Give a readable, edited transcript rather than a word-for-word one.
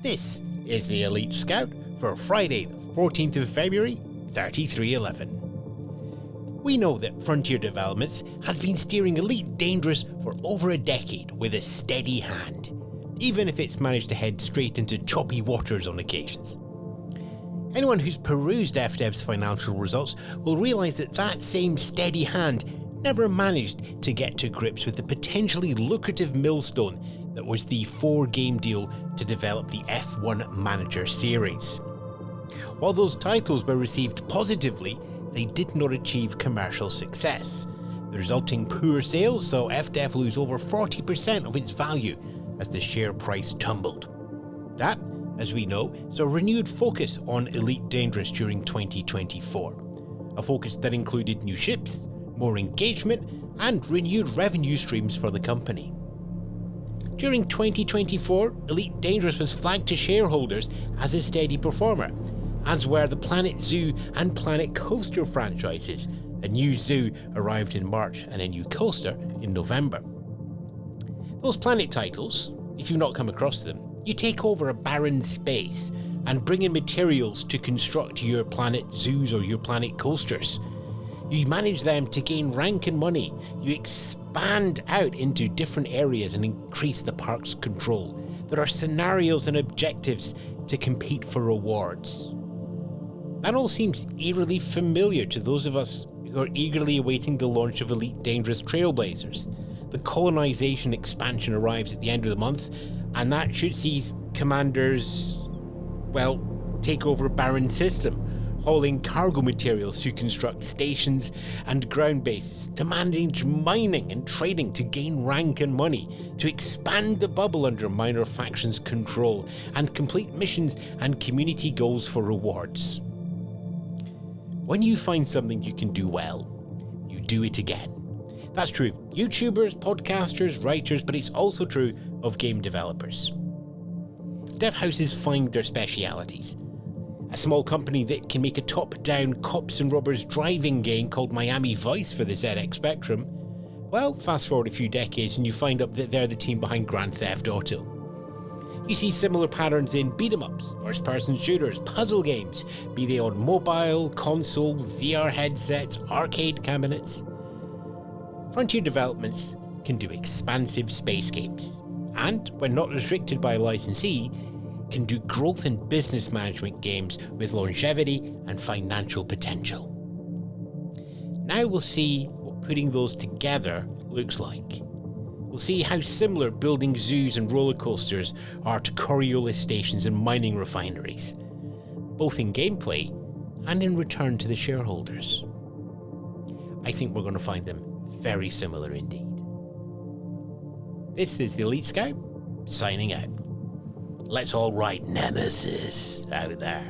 This is the Elite Scout for Friday, the 14th of February, 3311. We know that Frontier Developments has been steering Elite Dangerous for over a decade with a steady hand, even if it's managed to head straight into choppy waters on occasions. Anyone who's perused FDev's financial results will realise that that same steady hand never managed to get to grips with the potentially lucrative millstone that was the 4-game deal to develop the F1 Manager series. While those titles were received positively, they did not achieve commercial success. The resulting poor sales saw FDev lose over 40% of its value as the share price tumbled. That, as we know, saw a renewed focus on Elite Dangerous during 2024, a focus that included new ships, more engagement, and renewed revenue streams for the company. During 2024, Elite Dangerous was flagged to shareholders as a steady performer, as were the Planet Zoo and Planet Coaster franchises. A new zoo arrived in March and a new coaster in November. Those Planet titles, if you've not come across them, you take over a barren space and bring in materials to construct your Planet Zoos or your Planet Coasters. You manage them to gain rank and money. You expand out into different areas and increase the park's control. There are scenarios and objectives to compete for rewards. That all seems eerily familiar to those of us who are eagerly awaiting the launch of Elite Dangerous Trailblazers. The colonisation expansion arrives at the end of the month, and that should see commanders, take over a barren system, hauling cargo materials to construct stations and ground bases, to manage mining and trading to gain rank and money, to expand the bubble under minor factions' control, and complete missions and community goals for rewards. When you find something you can do well, you do it again. That's true of YouTubers, podcasters, writers, but it's also true of game developers. Dev houses find their specialities. A small company that can make a top-down cops and robbers driving game called Miami Vice for the ZX Spectrum. Well, fast forward a few decades and you find out that they're the team behind Grand Theft Auto. You see similar patterns in beat-em-ups, first-person shooters, puzzle games, be they on mobile, console, VR headsets, arcade cabinets. Frontier Developments can do expansive space games, and, when not restricted by a licensee, can do growth and business management games with longevity and financial potential. Now we'll see what putting those together looks like. We'll see how similar building zoos and roller coasters are to Coriolis stations and mining refineries, both in gameplay and in return to the shareholders. I think we're going to find them very similar indeed. This is the Elite Scout, signing out. Let's all ride Nemesis out there.